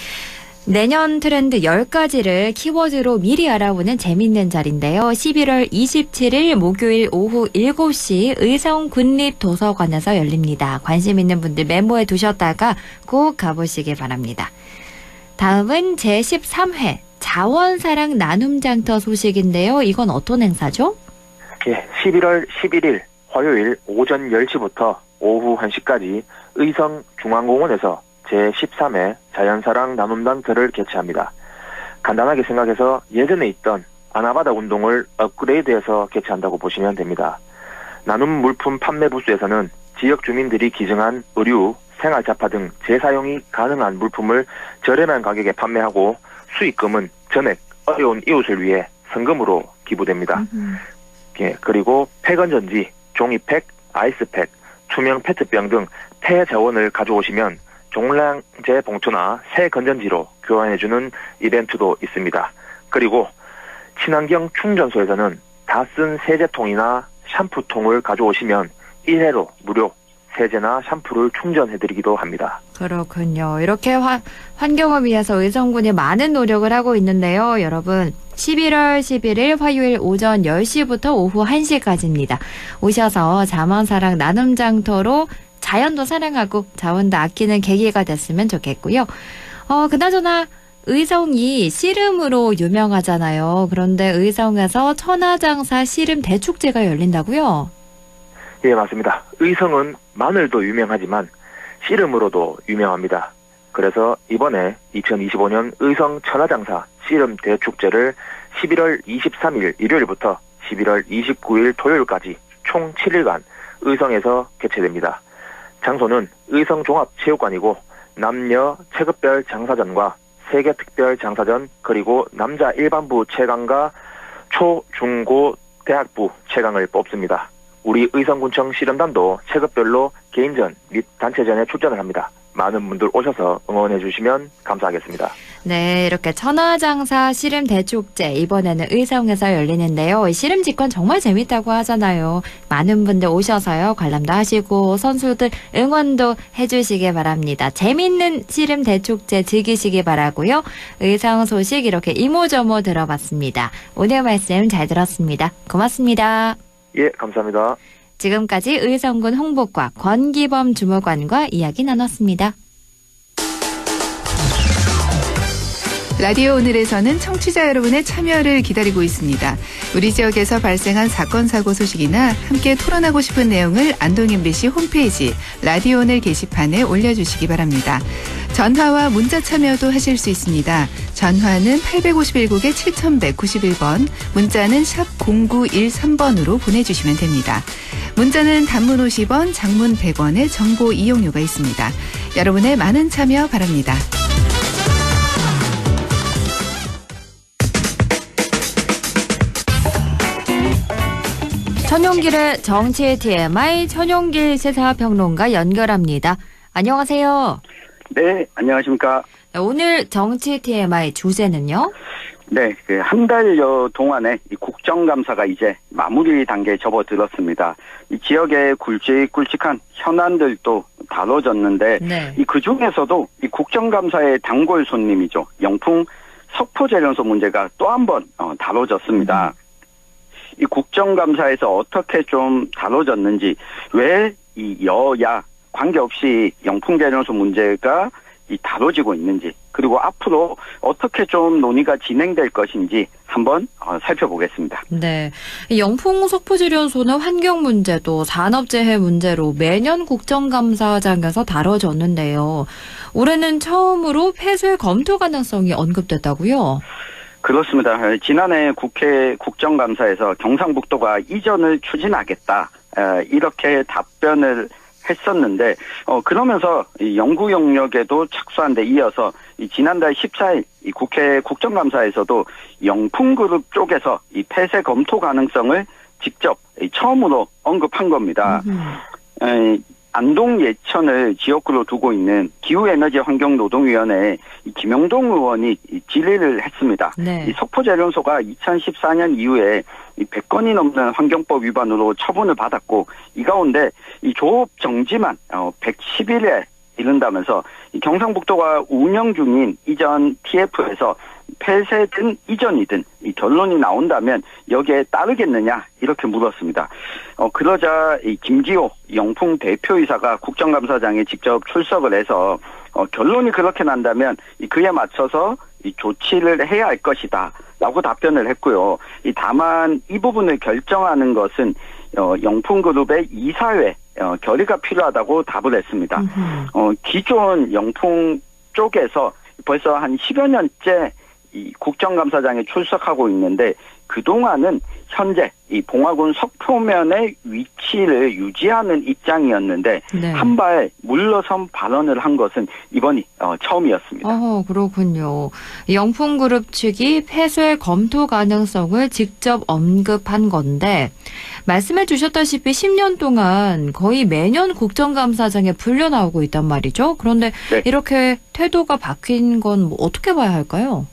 내년 트렌드 10가지를 키워드로 미리 알아보는 재밌는 자리인데요. 11월 27일 목요일 오후 7시 의성 군립도서관에서 열립니다. 관심 있는 분들 메모해 두셨다가 꼭 가보시길 바랍니다. 다음은 제13회 자원사랑 나눔장터 소식인데요. 이건 어떤 행사죠? 예, 11월 11일 화요일 오전 10시부터 오후 1시까지 의성 중앙공원에서 제13회 자연사랑 나눔단터를 개최합니다. 간단하게 생각해서 예전에 있던 아나바다 운동을 업그레이드해서 개최한다고 보시면 됩니다. 나눔 물품 판매 부스에서는 지역 주민들이 기증한 의류, 생활잡화 등 재사용이 가능한 물품을 저렴한 가격에 판매하고 수익금은 전액 어려운 이웃을 위해 성금으로 기부됩니다. 예, 그리고 폐건전지, 종이팩, 아이스팩, 투명 페트병 등 폐자원을 가져오시면 종량제 봉투나 새 건전지로 교환해주는 이벤트도 있습니다. 그리고 친환경 충전소에서는 다 쓴 세제통이나 샴푸통을 가져오시면 1회로 무료 세제나 샴푸를 충전해드리기도 합니다. 그렇군요. 이렇게 환경을 위해서 의성군이 많은 노력을 하고 있는데요. 여러분 11월 11일 화요일 오전 10시부터 오후 1시까지입니다. 오셔서 자원사랑 나눔장터로 자연도 사랑하고 자원도 아끼는 계기가 됐으면 좋겠고요. 그나저나 의성이 씨름으로 유명하잖아요. 그런데 의성에서 천하장사 씨름 대축제가 열린다고요? 예, 맞습니다. 의성은 마늘도 유명하지만 씨름으로도 유명합니다. 그래서 이번에 2025년 의성 천하장사 씨름 대축제를 11월 23일 일요일부터 11월 29일 토요일까지 총 7일간 의성에서 개최됩니다. 장소는 의성종합체육관이고 남녀 체급별 장사전과 세계특별 장사전 그리고 남자 일반부 최강과 초, 중, 고 대학부 최강을 뽑습니다. 우리 의성군청 씨름단도 체급별로 개인전 및 단체전에 출전을 합니다. 많은 분들 오셔서 응원해 주시면 감사하겠습니다. 네, 이렇게 천하장사 씨름 대축제 이번에는 의성에서 열리는데요. 씨름 직관 정말 재밌다고 하잖아요. 많은 분들 오셔서요. 관람도 하시고 선수들 응원도 해주시기 바랍니다. 재밌는 씨름 대축제 즐기시기 바라고요. 의성 소식 이렇게 이모저모 들어봤습니다. 오늘 말씀 잘 들었습니다. 고맙습니다. 예, 감사합니다. 지금까지 의성군 홍보과 권기범 주무관과 이야기 나눴습니다. 라디오 오늘에서는 청취자 여러분의 참여를 기다리고 있습니다. 우리 지역에서 발생한 사건, 사고 소식이나 함께 토론하고 싶은 내용을 안동 MBC 홈페이지 라디오 오늘 게시판에 올려주시기 바랍니다. 전화와 문자 참여도 하실 수 있습니다. 전화는 851국에 7191번, 문자는 샵 0913번으로 보내주시면 됩니다. 문자는 단문 50원, 장문 100원의 정보 이용료가 있습니다. 여러분의 많은 참여 바랍니다. 천용길의 정치 TMI 천용길 시사평론가 연결합니다. 안녕하세요. 네, 안녕하십니까. 오늘 정치 TMI 주제는요? 네, 한 달여 동안에 이 국정감사가 이제 마무리 단계에 접어들었습니다. 이 지역의 굵직굵직한 현안들도 다뤄졌는데, 네. 그 중에서도 이 국정감사의 단골 손님이죠. 영풍 석포재련소 문제가 또 한 번 다뤄졌습니다. 이 국정감사에서 어떻게 좀 다뤄졌는지, 왜 이 여야 관계없이 영풍재련소 문제가 다뤄지고 있는지, 그리고 앞으로 어떻게 좀 논의가 진행될 것인지 한번 살펴보겠습니다. 네, 영풍 석포재련소는 환경 문제도 산업재해 문제로 매년 국정감사장에서 다뤄졌는데요. 올해는 처음으로 폐쇄 검토 가능성이 언급됐다고요? 그렇습니다. 지난해 국회 국정감사에서 경상북도가 이전을 추진하겠다, 이렇게 답변을 했었는데, 그러면서 연구 영역에도 착수한 데 이어서 지난달 14일 국회 국정감사에서도 영풍그룹 쪽에서 이 폐쇄 검토 가능성을 직접 처음으로 언급한 겁니다. 안동 예천을 지역구로 두고 있는 기후에너지환경노동위원회에 김영동 의원이 질의를 했습니다. 네. 이 석포재련소가 2014년 이후에 100건이 넘는 환경법 위반으로 처분을 받았고, 이 가운데 이 조업 정지만 110일에 이른다면서 이 경상북도가 운영 중인 이전 TF에서 폐쇄든 이전이든 이 결론이 나온다면 여기에 따르겠느냐, 이렇게 물었습니다. 그러자 이 김기호 영풍 대표이사가 국정감사장에 직접 출석을 해서 결론이 그렇게 난다면 그에 맞춰서 이 조치를 해야 할 것이다 라고 답변을 했고요. 다만 이 부분을 결정하는 것은 영풍그룹의 이사회 결의가 필요하다고 답을 했습니다. 기존 영풍 쪽에서 벌써 한 10여 년째 이 국정감사장에 출석하고 있는데, 그동안은 현재 이 봉화군 석포면의 위치를 유지하는 입장이었는데, 네. 한 발 물러선 발언을 한 것은 이번이 처음이었습니다. 그렇군요. 영풍그룹 측이 폐쇄 검토 가능성을 직접 언급한 건데, 말씀해 주셨다시피 10년 동안 거의 매년 국정감사장에 불려 나오고 있단 말이죠. 그런데 네. 이렇게 태도가 바뀐 건 어떻게 봐야 할까요?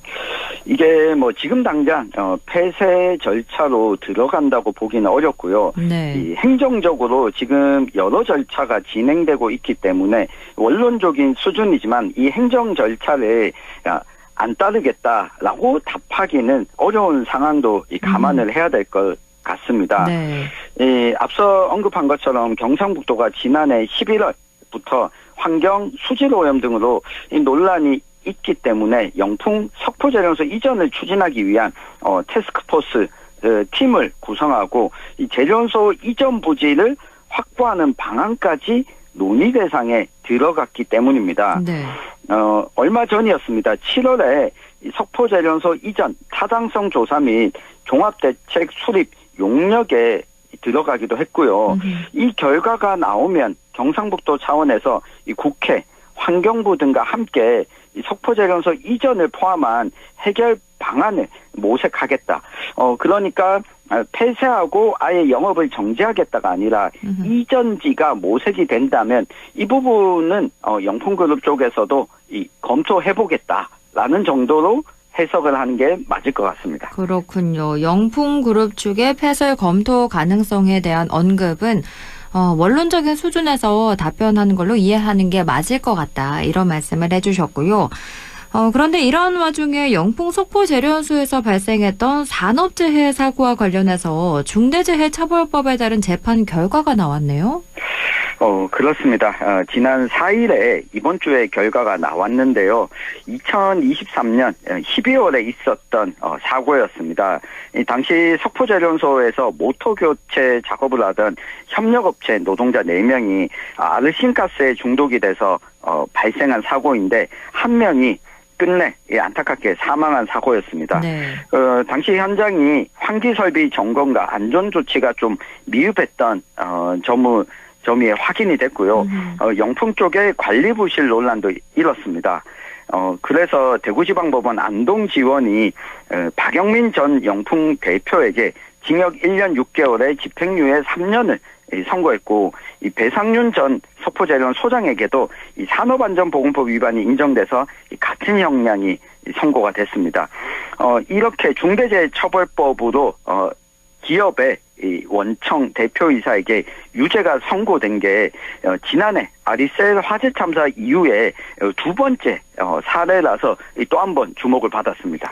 이게 지금 당장 폐쇄 절차로 들어간다고 보기는 어렵고요. 네. 이 행정적으로 지금 여러 절차가 진행되고 있기 때문에 원론적인 수준이지만 이 행정 절차를 안 따르겠다라고 답하기는 어려운 상황도 감안을 해야 될 것 같습니다. 네. 앞서 언급한 것처럼 경상북도가 지난해 11월부터 환경, 수질 오염 등으로 이 논란이 있기 때문에 영풍 석포재련소 이전을 추진하기 위한 태스크포스 팀을 구성하고 이 재련소 이전 부지를 확보하는 방안까지 논의 대상에 들어갔기 때문입니다. 네. 얼마 전이었습니다. 7월에 이 석포제련소 이전 타당성 조사 및 종합대책 수립 용역에 들어가기도 했고요. 이 결과가 나오면 경상북도 차원에서 이 국회, 환경부 등과 함께 이 석포제련소 이전을 포함한 해결 방안을 모색하겠다. 그러니까 폐쇄하고 아예 영업을 정지하겠다가 아니라 이전지가 모색이 된다면 이 부분은 영풍그룹 쪽에서도 검토해보겠다라는 정도로 해석을 하는 게 맞을 것 같습니다. 그렇군요. 영풍그룹 측의 폐쇄 검토 가능성에 대한 언급은 원론적인 수준에서 답변하는 걸로 이해하는 게 맞을 것 같다. 이런 말씀을 해주셨고요. 그런데 이런 와중에 영풍 석포제련소에서 발생했던 산업재해 사고와 관련해서 중대재해처벌법에 따른 재판 결과가 나왔네요. 그렇습니다. 지난 4일에 이번 주에 결과가 나왔는데요. 2023년 12월에 있었던 사고였습니다. 당시 석포제련소에서 모터교체 작업을 하던 협력업체 노동자 4명이 아르신가스에 중독이 돼서 발생한 사고인데 한 명이 끝내 안타깝게 사망한 사고였습니다. 네. 당시 현장이 환기설비 점검과 안전조치가 좀 미흡했던 점이 확인이 됐고요. 영풍 쪽의 관리부실 논란도 일었습니다. 그래서 대구지방법원 안동지원이 박영민 전 영풍 대표에게 징역 1년 6개월에 집행유예 3년을 선고했고, 이 배상윤 전 석포제련 소장에게도 이 산업안전보건법 위반이 인정돼서 같은 형량이 선고가 됐습니다. 이렇게 중대재해처벌법으로 기업의 이 원청 대표이사에게 유죄가 선고된 게 지난해 아리셀 화재 참사 이후에 두 번째 사례라서 또 한 번 주목을 받았습니다.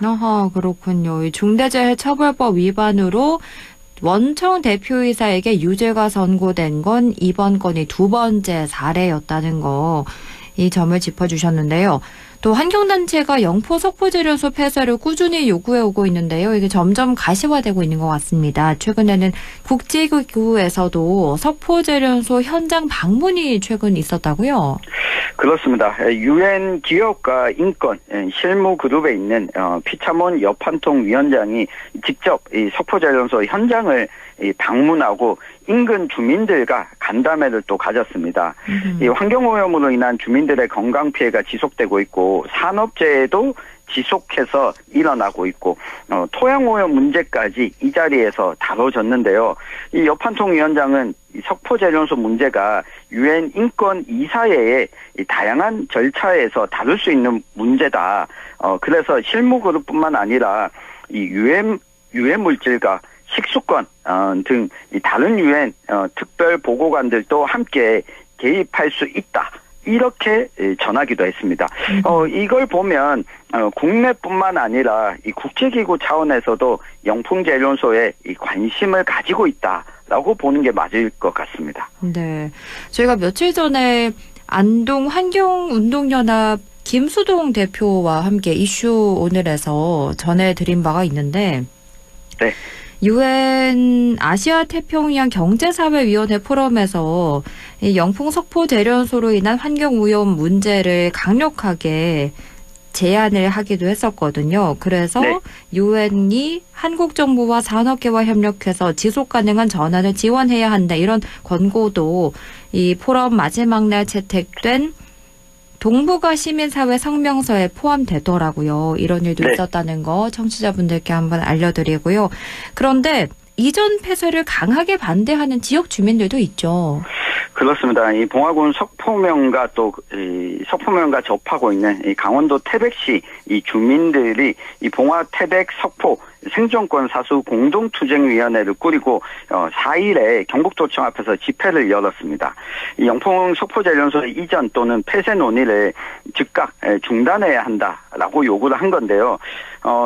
그렇군요. 이 중대재해처벌법 위반으로 원청 대표이사에게 유죄가 선고된 건 이번 건이 두 번째 사례였다는 거, 이 점을 짚어주셨는데요. 또 환경단체가 영포 석포제련소 폐쇄를 꾸준히 요구해오고 있는데요. 이게 점점 가시화되고 있는 것 같습니다. 최근에는 국제기구에서도 석포제련소 현장 방문이 최근 있었다고요? 그렇습니다. 유엔 기업과 인권 실무 그룹에 있는 피차몬 여판통 위원장이 직접 이 석포제련소 현장을 방문하고 인근 주민들과 간담회를 또 가졌습니다. 이 환경오염으로 인한 주민들의 건강 피해가 지속되고 있고 산업재해도 지속해서 일어나고 있고 토양오염 문제까지 이 자리에서 다뤄졌는데요. 이 여판통 위원장은 이 석포제련소 문제가 유엔 인권 이사회의 다양한 절차에서 다룰 수 있는 문제다. 그래서 실무그룹뿐만 아니라 이 유엔 물질과 식수권 등 다른 유엔 특별 보고관들도 함께 개입할 수 있다. 이렇게 전하기도 했습니다. 이걸 보면 국내뿐만 아니라 이 국제기구 차원에서도 영풍제련소에 이 관심을 가지고 있다라고 보는 게 맞을 것 같습니다. 네, 저희가 며칠 전에 안동 환경운동연합 김수동 대표와 함께 이슈 오늘에서 전해드린 바가 있는데, 네. 유엔 아시아 태평양 경제사회위원회 포럼에서 이 영풍 석포제련소로 인한 환경오염 문제를 강력하게 제안을 하기도 했었거든요. 그래서 네. 유엔이 한국 정부와 산업계와 협력해서 지속가능한 전환을 지원해야 한다. 이런 권고도 이 포럼 마지막 날 채택된 동북아 시민사회 성명서에 포함되더라고요. 이런 일도 네. 있었다는 거 청취자분들께 한번 알려드리고요. 그런데 이전 폐쇄를 강하게 반대하는 지역 주민들도 있죠. 그렇습니다. 이 봉화군 석포면과 또 이 석포면과 접하고 있는 이 강원도 태백시 이 주민들이 이 봉화 태백 석포 생존권 사수 공동투쟁위원회를 꾸리고 4일에 경북도청 앞에서 집회를 열었습니다. 이 영풍 석포제련소 이전 또는 폐쇄 논의를 즉각 중단해야 한다라고 요구를 한 건데요.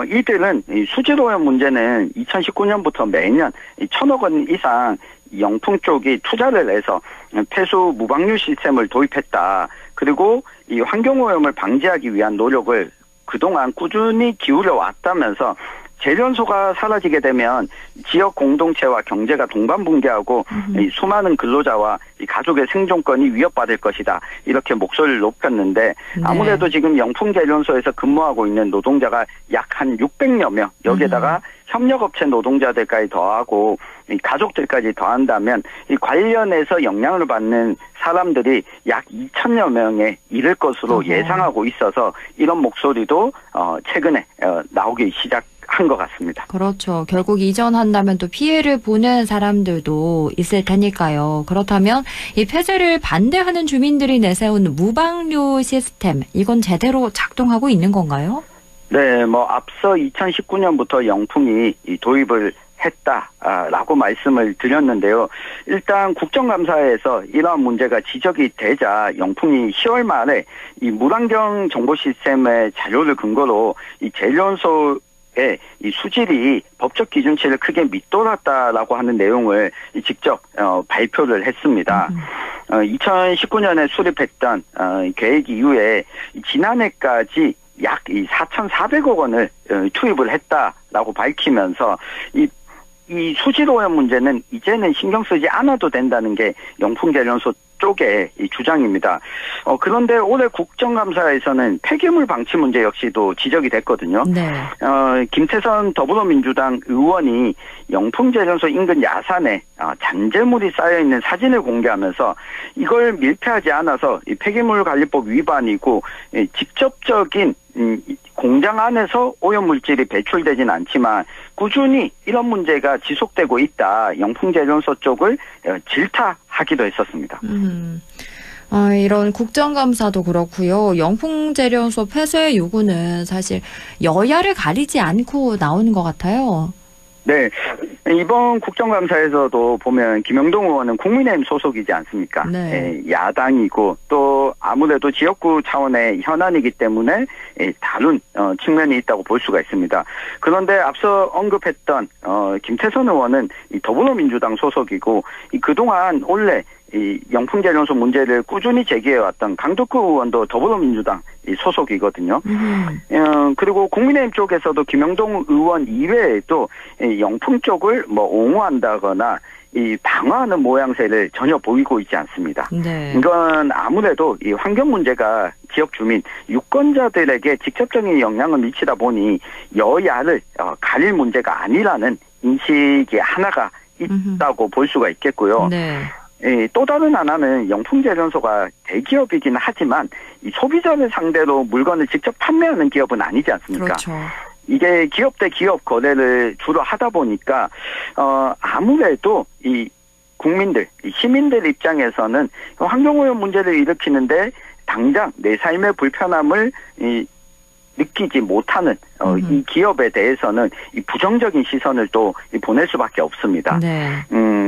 이들은 이 수질오염 문제는 2019년부터 매년 1,000억 원 이상 영풍 쪽이 투자를 해서 폐수 무방류 시스템을 도입했다. 그리고 이 환경오염을 방지하기 위한 노력을 그동안 꾸준히 기울여 왔다면서 재련소가 사라지게 되면 지역 공동체와 경제가 동반붕괴하고 이 수많은 근로자와 이 가족의 생존권이 위협받을 것이다. 이렇게 목소리를 높였는데 아무래도 지금 영풍 재련소에서 근무하고 있는 노동자가 약 한 600여 명, 여기에다가 협력업체 노동자들까지 더하고 이 가족들까지 더한다면 이 관련해서 영향을 받는 사람들이 약 2천여 명에 이를 것으로 예상하고 있어서 이런 목소리도 최근에 나오기 시작한 것 같습니다. 그렇죠. 결국 이전한다면 또 피해를 보는 사람들도 있을 테니까요. 그렇다면 이 폐쇄를 반대하는 주민들이 내세운 무방류 시스템, 이건 제대로 작동하고 있는 건가요? 네, 앞서 2019년부터 영풍이 도입을 했다라고 말씀을 드렸는데요. 일단 국정감사에서 이러한 문제가 지적이 되자 영풍이 10월 말에 이 물환경 정보 시스템의 자료를 근거로 이 재련소의 이 수질이 법적 기준치를 크게 밑돌았다라고 하는 내용을 직접 발표를 했습니다. 2019년에 수립했던 계획 이후에 지난해까지 약 4,400억 원을 투입을 했다라고 밝히면서 이 수질 오염 문제는 이제는 신경 쓰지 않아도 된다는 게 영풍재련소 쪽의 이 주장입니다. 그런데 올해 국정감사에서는 폐기물 방치 문제 역시도 지적이 됐거든요. 네. 김태선 더불어민주당 의원이 영풍재련소 인근 야산에 잔재물이 쌓여있는 사진을 공개하면서 이걸 밀폐하지 않아서 이 폐기물관리법 위반이고 직접적인 공장 안에서 오염물질이 배출되진 않지만 꾸준히 이런 문제가 지속되고 있다. 영풍재련소 쪽을 질타하기도 했었습니다. 이런 국정감사도 그렇고요. 영풍재련소 폐쇄 요구는 사실 여야를 가리지 않고 나오는 것 같아요. 네. 이번 국정감사에서도 보면 김영동 의원은 국민의힘 소속이지 않습니까? 네. 야당이고 또 아무래도 지역구 차원의 현안이기 때문에 다른 측면이 있다고 볼 수가 있습니다. 그런데 앞서 언급했던 김태선 의원은 더불어민주당 소속이고 그동안 원래 이 영풍재련소 문제를 꾸준히 제기해왔던 강덕구 의원도 더불어민주당 소속이거든요. 그리고 국민의힘 쪽에서도 김영동 의원 이외에도 영풍 쪽을 옹호한다거나 이 방어하는 모양새를 전혀 보이고 있지 않습니다. 네. 이건 아무래도 이 환경 문제가 지역 주민, 유권자들에게 직접적인 영향을 미치다 보니 여야를 가릴 문제가 아니라는 인식이 하나가 있다고 볼 수가 있겠고요. 네. 또 다른 하나는 영풍재련소가 대기업이긴 하지만 이 소비자를 상대로 물건을 직접 판매하는 기업은 아니지 않습니까? 그렇죠. 이게 기업 대 기업 거래를 주로 하다 보니까 아무래도 이 국민들, 이 시민들 입장에서는 환경오염 문제를 일으키는데 당장 내 삶의 불편함을 느끼지 못하는 이 기업에 대해서는 이 부정적인 시선을 또 보낼 수밖에 없습니다. 네.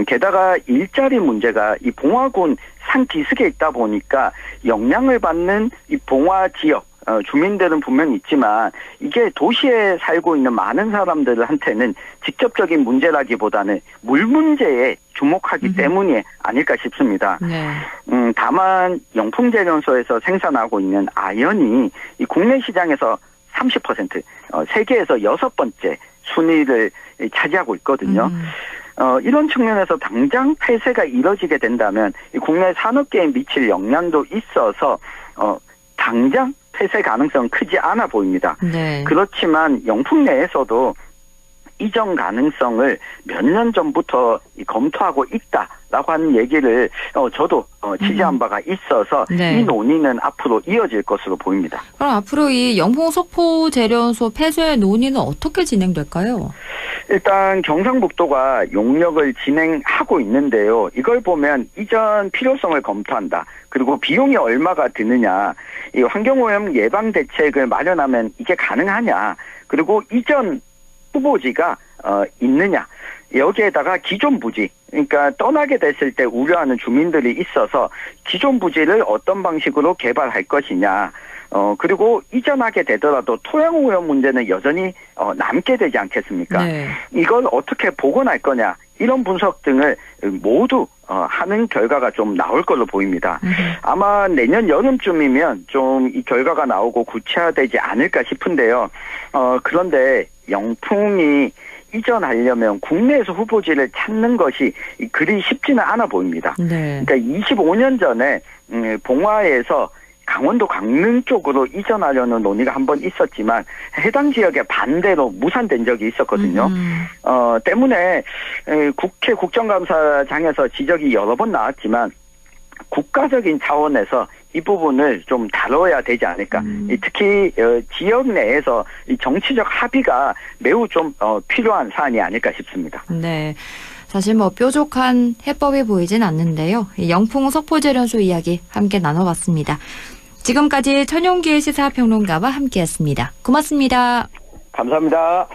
게다가 일자리 문제가 이 봉화군 산 기슭에 있다 보니까 영향을 받는 이 봉화 지역 주민들은 분명히 있지만 이게 도시에 살고 있는 많은 사람들한테는 직접적인 문제라기보다는 물 문제에 주목하기 때문이 아닐까 싶습니다. 네. 다만 영풍재련소에서 생산하고 있는 아연이 이 국내 시장에서 30%, 세계에서 6번째 순위를 차지하고 있거든요. 이런 측면에서 당장 폐쇄가 이뤄지게 된다면 국내 산업계에 미칠 영향도 있어서 당장 폐쇄 가능성은 크지 않아 보입니다. 네. 그렇지만 영풍 내에서도 이전 가능성을 몇 년 전부터 검토하고 있다라고 하는 얘기를 저도 취재한 바가 있어서 네. 이 논의는 앞으로 이어질 것으로 보입니다. 그럼 앞으로 이 영풍 석포재련소 폐쇄 논의는 어떻게 진행될까요? 일단 경상북도가 용역을 진행하고 있는데요. 이걸 보면 이전 필요성을 검토한다. 그리고 비용이 얼마가 드느냐. 이 환경오염 예방 대책을 마련하면 이게 가능하냐. 그리고 이전 후보지가 있느냐. 여기에다가 기존 부지, 그러니까 떠나게 됐을 때 우려하는 주민들이 있어서 기존 부지를 어떤 방식으로 개발할 것이냐. 그리고 이전하게 되더라도 토양 오염 문제는 여전히 남게 되지 않겠습니까? 네. 이걸 어떻게 복원할 거냐 이런 분석 등을 모두 하는 결과가 좀 나올 걸로 보입니다. 아마 내년 여름쯤이면 좀 이 결과가 나오고 구체화되지 않을까 싶은데요. 그런데 영풍이 이전하려면 국내에서 후보지를 찾는 것이 그리 쉽지는 않아 보입니다. 네. 그러니까 25년 전에 봉화에서 강원도 강릉 쪽으로 이전하려는 논의가 한번 있었지만 해당 지역의 반대로 무산된 적이 있었거든요. 때문에 국회 국정감사장에서 지적이 여러 번 나왔지만 국가적인 차원에서 이 부분을 좀 다뤄야 되지 않을까. 특히 지역 내에서 이 정치적 합의가 매우 좀 필요한 사안이 아닐까 싶습니다. 네. 사실 뭐 뾰족한 해법이 보이진 않는데요. 영풍 석포재련소 이야기 함께 나눠봤습니다. 지금까지 천용길 시사평론가와 함께했습니다. 고맙습니다. 감사합니다.